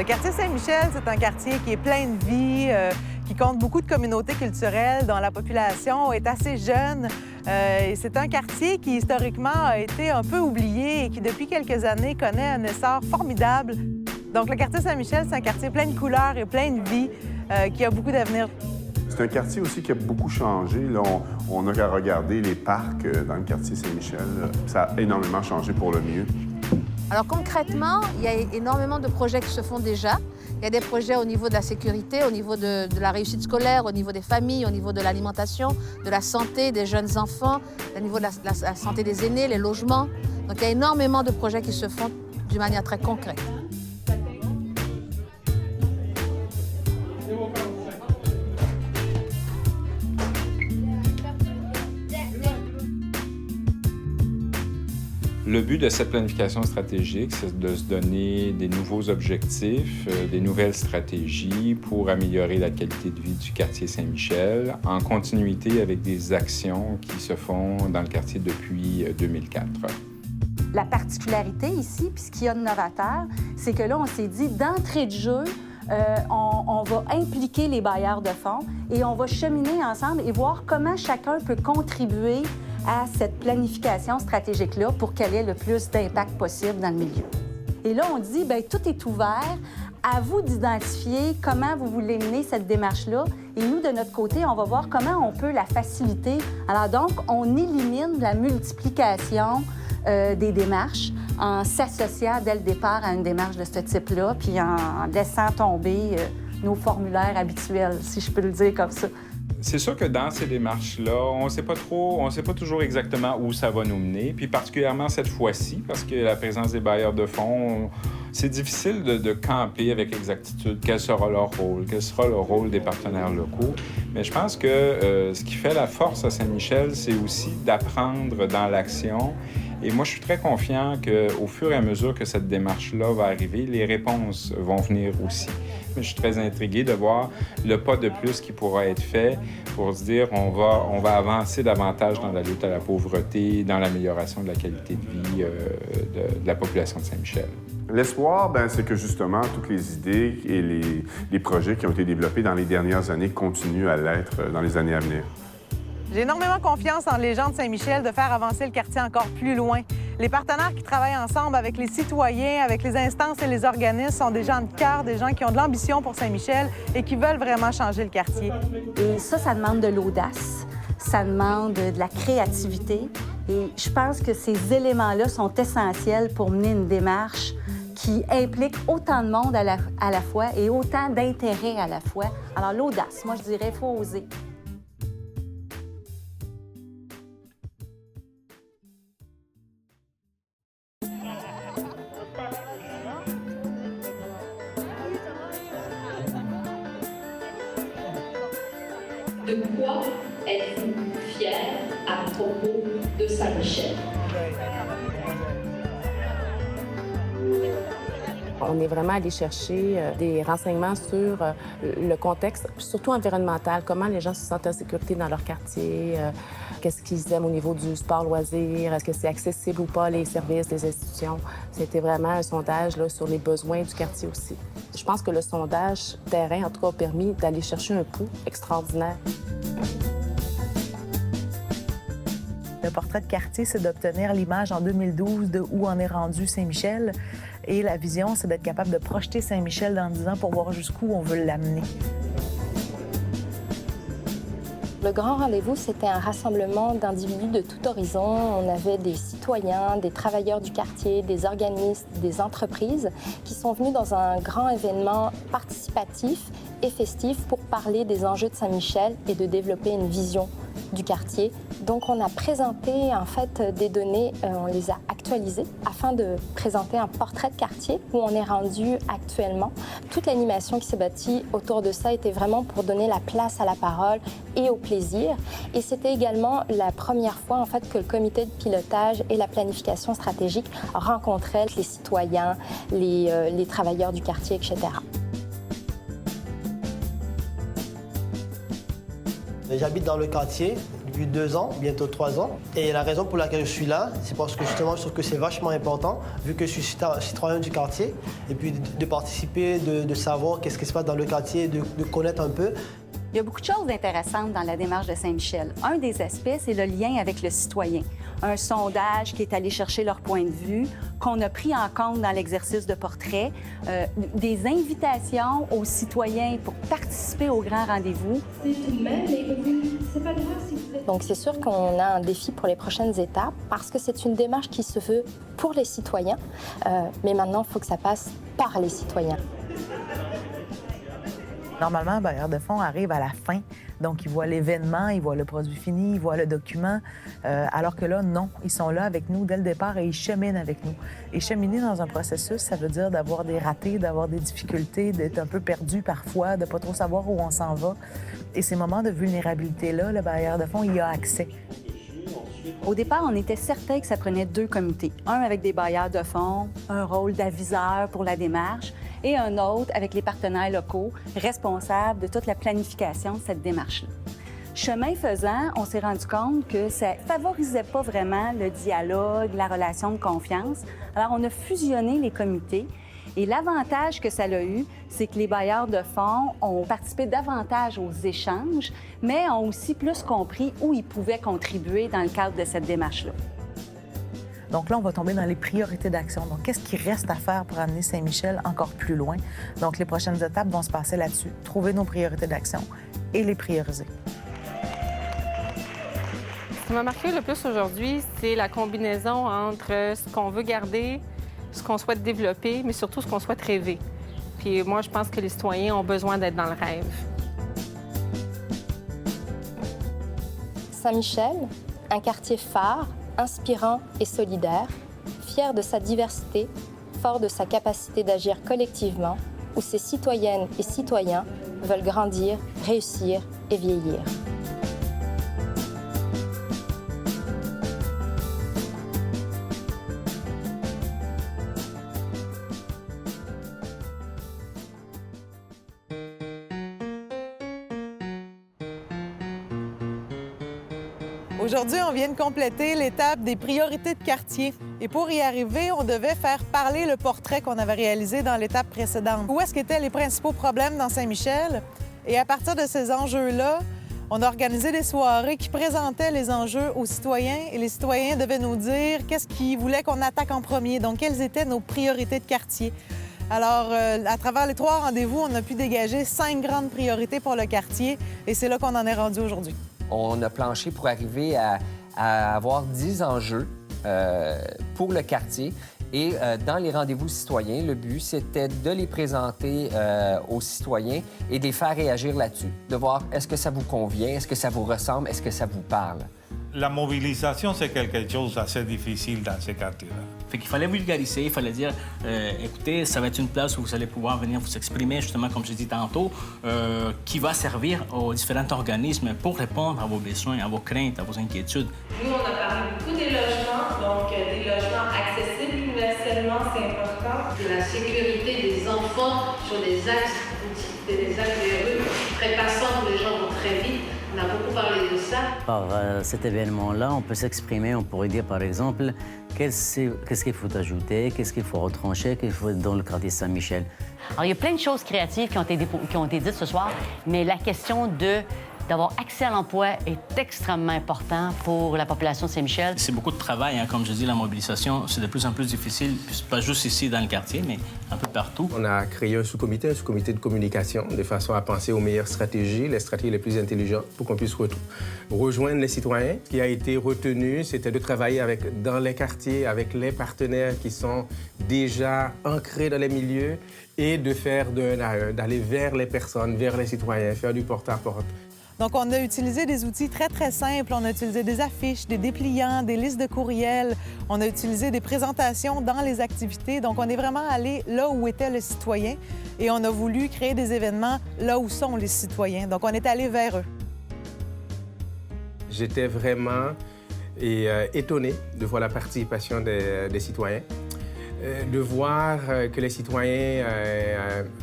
Le quartier Saint-Michel, c'est un quartier qui est plein de vie, qui compte beaucoup de communautés culturelles, dont la population est assez jeune. Et c'est un quartier qui, historiquement, a été un peu oublié et qui, depuis quelques années, connaît un essor formidable. Donc, le quartier Saint-Michel, c'est un quartier plein de couleurs et plein de vie, qui a beaucoup d'avenir. C'est un quartier aussi qui a beaucoup changé. Là, on a qu'à regarder les parcs dans le quartier Saint-Michel. Ça a énormément changé pour le mieux. Alors concrètement, il y a énormément de projets qui se font déjà. Il y a des projets au niveau de la sécurité, au niveau de la réussite scolaire, au niveau des familles, au niveau de l'alimentation, de la santé des jeunes enfants, au niveau de la santé des aînés, les logements. Donc il y a énormément de projets qui se font d'une manière très concrète. Le but de cette planification stratégique, c'est de se donner des nouveaux objectifs, des nouvelles stratégies pour améliorer la qualité de vie du quartier Saint-Michel, en continuité avec des actions qui se font dans le quartier depuis 2004. La particularité ici, puis ce qu'il y a de novateur, c'est que là, on s'est dit, d'entrée de jeu, on va impliquer les bailleurs de fonds et on va cheminer ensemble et voir comment chacun peut contribuer à cette planification stratégique-là pour qu'elle ait le plus d'impact possible dans le milieu. Et là, on dit, bien, tout est ouvert. À vous d'identifier comment vous voulez mener cette démarche-là. Et nous, de notre côté, on va voir comment on peut la faciliter. Alors donc, on élimine la multiplication des démarches en s'associant dès le départ à une démarche de ce type-là, puis en laissant tomber nos formulaires habituels, si je peux le dire comme ça. C'est sûr que dans ces démarches-là, on ne sait pas toujours exactement où ça va nous mener, puis particulièrement cette fois-ci, parce que la présence des bailleurs de fonds, c'est difficile de camper avec exactitude quel sera leur rôle, quel sera le rôle des partenaires locaux. Mais je pense que ce qui fait la force à Saint-Michel, c'est aussi d'apprendre dans l'action. Et moi, je suis très confiant qu'au fur et à mesure que cette démarche-là va arriver, les réponses vont venir aussi. Je suis très intrigué de voir le pas de plus qui pourra être fait pour se dire on va avancer davantage dans la lutte à la pauvreté, dans l'amélioration de la qualité de vie de la population de Saint-Michel. L'espoir, c'est que justement, toutes les idées et les projets qui ont été développés dans les dernières années continuent à l'être dans les années à venir. J'ai énormément confiance en les gens de Saint-Michel de faire avancer le quartier encore plus loin. Les partenaires qui travaillent ensemble avec les citoyens, avec les instances et les organismes sont des gens de cœur, des gens qui ont de l'ambition pour Saint-Michel et qui veulent vraiment changer le quartier. Et ça demande de l'audace, ça demande de la créativité. Et je pense que ces éléments-là sont essentiels pour mener une démarche qui implique autant de monde à la fois et autant d'intérêts à la fois. Alors l'audace, moi je dirais, il faut oser. De quoi êtes-vous fiers à propos de Saint-Michel? On est vraiment allé chercher des renseignements sur le contexte, surtout environnemental, comment les gens se sentent en sécurité dans leur quartier, qu'est-ce qu'ils aiment au niveau du sport-loisir, est-ce que c'est accessible ou pas, les services, les institutions. C'était vraiment un sondage là, sur les besoins du quartier aussi. Je pense que le sondage terrain, en tout cas, a permis d'aller chercher un pouls extraordinaire. Le portrait de quartier, c'est d'obtenir l'image en 2012 de où en est rendu Saint-Michel. Et la vision, c'est d'être capable de projeter Saint-Michel dans 10 ans pour voir jusqu'où on veut l'amener. Le grand rendez-vous, c'était un rassemblement d'individus de tout horizon. On avait des citoyens, des travailleurs du quartier, des organismes, des entreprises qui sont venus dans un grand événement participatif et festif pour parler des enjeux de Saint-Michel et de développer une vision du quartier. Donc on a présenté en fait des données, on les a actualisées afin de présenter un portrait de quartier où on est rendu actuellement. Toute l'animation qui s'est bâtie autour de ça était vraiment pour donner la place à la parole et au plaisir. Et c'était également la première fois en fait que le comité de pilotage et la planification stratégique rencontraient les citoyens, les travailleurs du quartier, etc. J'habite dans le quartier depuis 2 ans, bientôt 3 ans. Et la raison pour laquelle je suis là, c'est parce que justement, je trouve que c'est vachement important, vu que je suis citoyen du quartier, et puis de participer, de savoir qu'est-ce qui se passe dans le quartier, de connaître un peu. Il y a beaucoup de choses intéressantes dans la démarche de Saint-Michel. Un des aspects, c'est le lien avec le citoyen. Un sondage qui est allé chercher leur point de vue, qu'on a pris en compte dans l'exercice de portrait, des invitations aux citoyens pour participer au grand rendez-vous. C'est tout de même, mais c'est pas grave si vous êtes... Donc c'est sûr qu'on a un défi pour les prochaines étapes parce que c'est une démarche qui se veut pour les citoyens, mais maintenant, il faut que ça passe par les citoyens. Normalement, un bailleur de fonds arrive à la fin. Donc, il voit l'événement, il voit le produit fini, il voit le document. Alors que là, non, ils sont là avec nous dès le départ et ils cheminent avec nous. Et cheminer dans un processus, ça veut dire d'avoir des ratés, d'avoir des difficultés, d'être un peu perdu parfois, de ne pas trop savoir où on s'en va. Et ces moments de vulnérabilité-là, le bailleur de fonds, il y a accès. Au départ, on était certain que ça prenait 2 comités. Un avec des bailleurs de fonds, un rôle d'aviseur pour la démarche, et un autre avec les partenaires locaux responsables de toute la planification de cette démarche-là. Chemin faisant, on s'est rendu compte que ça ne favorisait pas vraiment le dialogue, la relation de confiance. Alors, on a fusionné les comités. Et l'avantage que ça a eu, c'est que les bailleurs de fonds ont participé davantage aux échanges, mais ont aussi plus compris où ils pouvaient contribuer dans le cadre de cette démarche-là. Donc là, on va tomber dans les priorités d'action. Donc, qu'est-ce qui reste à faire pour amener Saint-Michel encore plus loin? Donc, les prochaines étapes vont se passer là-dessus. Trouver nos priorités d'action et les prioriser. Ce qui m'a marqué le plus aujourd'hui, c'est la combinaison entre ce qu'on veut garder, ce qu'on souhaite développer, mais surtout ce qu'on souhaite rêver. Puis moi, je pense que les citoyens ont besoin d'être dans le rêve. Saint-Michel, un quartier phare, inspirant et solidaire, fier de sa diversité, fort de sa capacité d'agir collectivement, où ses citoyennes et citoyens veulent grandir, réussir et vieillir. Aujourd'hui, on vient de compléter l'étape des priorités de quartier. Et pour y arriver, on devait faire parler le portrait qu'on avait réalisé dans l'étape précédente. Où est-ce qu'étaient les principaux problèmes dans Saint-Michel? Et à partir de ces enjeux-là, on a organisé des soirées qui présentaient les enjeux aux citoyens et les citoyens devaient nous dire qu'est-ce qu'ils voulaient qu'on attaque en premier, donc quelles étaient nos priorités de quartier. Alors, à travers les 3 rendez-vous, on a pu dégager 5 grandes priorités pour le quartier et c'est là qu'on en est rendu aujourd'hui. On a planché pour arriver à avoir 10 enjeux pour le quartier. Et dans les rendez-vous citoyens, le but, c'était de les présenter aux citoyens et de les faire réagir là-dessus. De voir est-ce que ça vous convient, est-ce que ça vous ressemble, est-ce que ça vous parle. La mobilisation, c'est quelque chose d'assez difficile dans ces quartiers-là. Fait qu'il fallait vulgariser, il fallait dire, écoutez, ça va être une place où vous allez pouvoir venir vous exprimer, justement, comme j'ai dit tantôt, qui va servir aux différents organismes pour répondre à vos besoins, à vos craintes, à vos inquiétudes. Nous, on a parlé beaucoup des logements, donc des logements accessibles universellement, c'est important. De la sécurité des enfants sur des axes des axes des rues très passants où les gens vont très vite. On a beaucoup parlé de ça. Par cet événement-là, on peut s'exprimer, on pourrait dire par exemple, qu'est-ce qu'il faut ajouter, qu'est-ce qu'il faut retrancher, qu'est-ce qu'il faut dans le quartier Saint-Michel. Alors, il y a plein de choses créatives qui ont été dites ce soir, mais la question d'avoir accès à l'emploi est extrêmement important pour la population de Saint-Michel. C'est beaucoup de travail, hein. Comme je dis, la mobilisation, c'est de plus en plus difficile, pas juste ici dans le quartier, mais un peu partout. On a créé un sous-comité de communication, de façon à penser aux meilleures stratégies, les stratégies les plus intelligentes pour qu'on puisse rejoindre les citoyens. Ce qui a été retenu, c'était de travailler dans les quartiers avec les partenaires qui sont déjà ancrés dans les milieux et de faire d'un à un, d'aller vers les personnes, vers les citoyens, faire du porte-à-porte. Donc, on a utilisé des outils très, très simples. On a utilisé des affiches, des dépliants, des listes de courriels. On a utilisé des présentations dans les activités. Donc, on est vraiment allé là où était le citoyen et on a voulu créer des événements là où sont les citoyens. Donc, on est allé vers eux. J'étais vraiment étonné de voir la participation des citoyens. De voir que les citoyens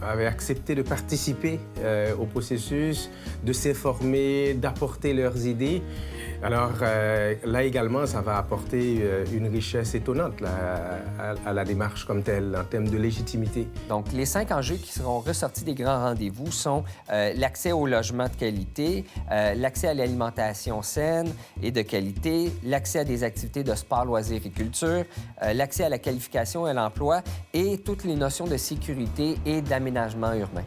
avaient accepté de participer au processus, de s'informer, d'apporter leurs idées. Alors là également, ça va apporter une richesse étonnante là, à la démarche comme telle, en termes de légitimité. Donc, les 5 enjeux qui seront ressortis des grands rendez-vous sont l'accès au logement de qualité, l'accès à l'alimentation saine et de qualité, l'accès à des activités de sport, loisirs et culture, l'accès à la qualification et à l'emploi et toutes les notions de sécurité et d'aménagement urbain.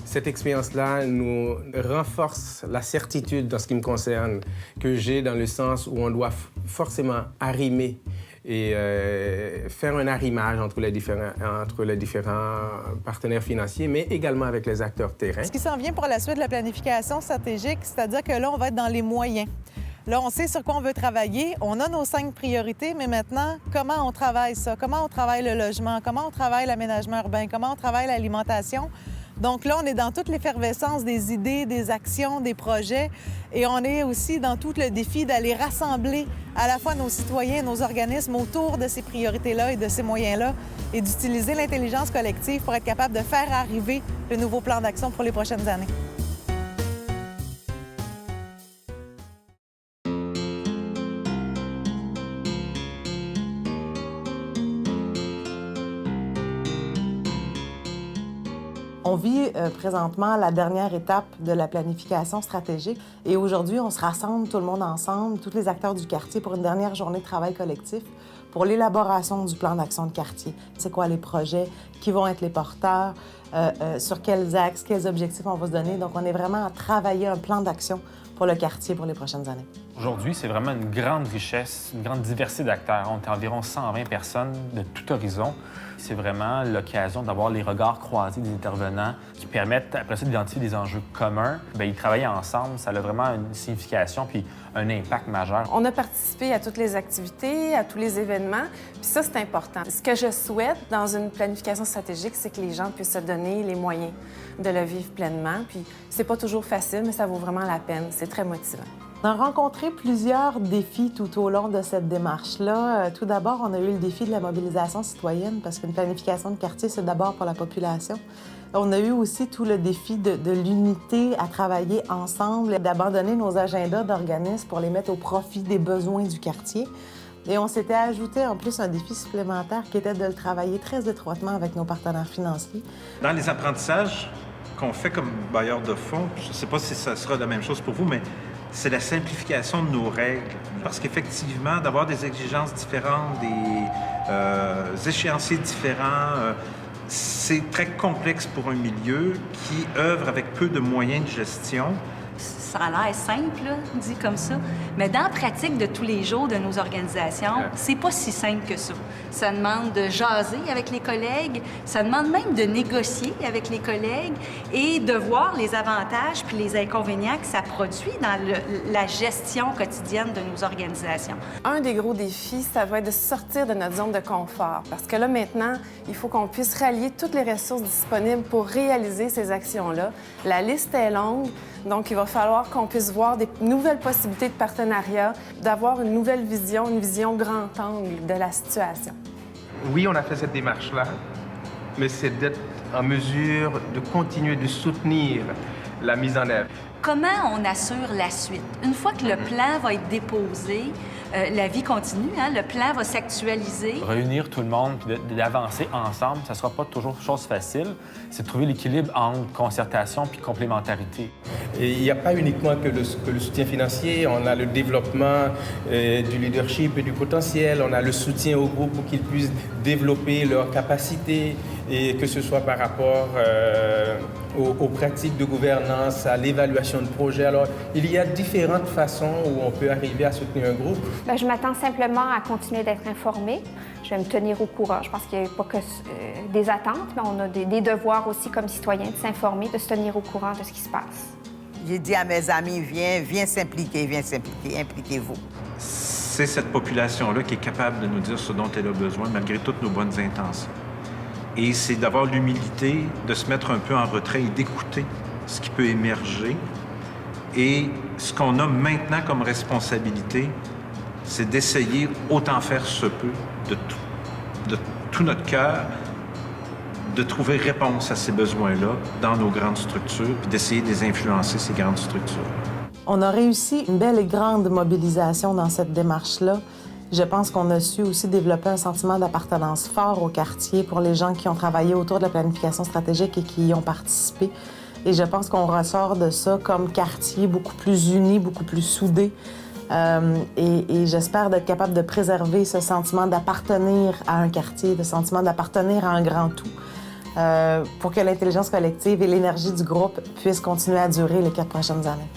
Cette expérience-là nous renforce la certitude, dans ce qui me concerne, que j'ai dans le sens où on doit forcément arrimer et faire un arrimage entre les différents partenaires financiers, mais également avec les acteurs terrain. Ce qui s'en vient pour la suite de la planification stratégique, c'est-à-dire que là, on va être dans les moyens. Là, on sait sur quoi on veut travailler. On a nos 5 priorités, mais maintenant, comment on travaille ça? Comment on travaille le logement? Comment on travaille l'aménagement urbain? Comment on travaille l'alimentation? Donc là, on est dans toute l'effervescence des idées, des actions, des projets. Et on est aussi dans tout le défi d'aller rassembler à la fois nos citoyens, nos organismes autour de ces priorités-là et de ces moyens-là et d'utiliser l'intelligence collective pour être capable de faire arriver le nouveau plan d'action pour les prochaines années. On vit présentement la dernière étape de la planification stratégique et aujourd'hui, on se rassemble tout le monde ensemble, tous les acteurs du quartier pour une dernière journée de travail collectif pour l'élaboration du plan d'action de quartier. C'est quoi les projets, qui vont être les porteurs, sur quels axes, quels objectifs on va se donner. Donc, on est vraiment à travailler un plan d'action pour le quartier pour les prochaines années. Aujourd'hui, c'est vraiment une grande richesse, une grande diversité d'acteurs. On est environ 120 personnes de tout horizon. C'est vraiment l'occasion d'avoir les regards croisés des intervenants qui permettent, après ça, d'identifier des enjeux communs. Bien, ils travaillent ensemble, ça a vraiment une signification puis un impact majeur. On a participé à toutes les activités, à tous les événements, puis ça, c'est important. Ce que je souhaite dans une planification stratégique, c'est que les gens puissent se donner les moyens de le vivre pleinement. Puis c'est pas toujours facile, mais ça vaut vraiment la peine. C'est très motivant. On a rencontré plusieurs défis tout au long de cette démarche-là. Tout d'abord, on a eu le défi de la mobilisation citoyenne, parce qu'une planification de quartier, c'est d'abord pour la population. On a eu aussi tout le défi de l'unité à travailler ensemble et d'abandonner nos agendas d'organismes pour les mettre au profit des besoins du quartier. Et on s'était ajouté en plus un défi supplémentaire qui était de le travailler très étroitement avec nos partenaires financiers. Dans les apprentissages qu'on fait comme bailleur de fonds, je ne sais pas si ça sera la même chose pour vous, mais c'est la simplification de nos règles. Parce qu'effectivement, d'avoir des exigences différentes, des échéanciers différents, c'est très complexe pour un milieu qui œuvre avec peu de moyens de gestion. Ça a l'air simple, là, dit comme ça, mais dans la pratique de tous les jours de nos organisations, c'est pas si simple que ça. Ça demande de jaser avec les collègues, ça demande même de négocier avec les collègues et de voir les avantages puis les inconvénients que ça produit dans la gestion quotidienne de nos organisations. Un des gros défis, ça va être de sortir de notre zone de confort, parce que là, maintenant, il faut qu'on puisse rallier toutes les ressources disponibles pour réaliser ces actions-là. La liste est longue. Donc, il va falloir qu'on puisse voir des nouvelles possibilités de partenariat, d'avoir une nouvelle vision, une vision grand angle de la situation. Oui, on a fait cette démarche-là, mais c'est d'être en mesure de continuer de soutenir la mise en œuvre. Comment on assure la suite? Une fois que le plan va être déposé, la vie continue, hein? Le plan va s'actualiser. Réunir tout le monde et d'avancer ensemble, ça ne sera pas toujours chose facile. C'est de trouver l'équilibre entre concertation puis complémentarité. Et il n'y a pas uniquement que le soutien financier, on a le développement du leadership et du potentiel, on a le soutien au groupe pour qu'ils puissent développer leurs capacités, et que ce soit par rapport aux pratiques de gouvernance, à l'évaluation de projets. Alors, il y a différentes façons où on peut arriver à soutenir un groupe. Bien, je m'attends simplement à continuer d'être informée. Je vais me tenir au courant. Je pense qu'il n'y a pas que des attentes, mais on a des devoirs aussi comme citoyens de s'informer, de se tenir au courant de ce qui se passe. J'ai dit à mes amis, viens s'impliquer, impliquez-vous. C'est cette population-là qui est capable de nous dire ce dont elle a besoin, malgré toutes nos bonnes intentions. Et c'est d'avoir l'humilité de se mettre un peu en retrait et d'écouter ce qui peut émerger. Et ce qu'on a maintenant comme responsabilité, c'est d'essayer, autant faire se peut, de tout notre cœur, de trouver réponse à ces besoins-là dans nos grandes structures, puis d'essayer de les influencer, ces grandes structures. On a réussi une belle et grande mobilisation dans cette démarche-là. Je pense qu'on a su aussi développer un sentiment d'appartenance fort au quartier pour les gens qui ont travaillé autour de la planification stratégique et qui y ont participé. Et je pense qu'on ressort de ça comme quartier beaucoup plus uni, beaucoup plus soudé. Et j'espère d'être capable de préserver ce sentiment d'appartenir à un quartier, ce sentiment d'appartenir à un grand tout, pour que l'intelligence collective et l'énergie du groupe puissent continuer à durer les 4 prochaines années.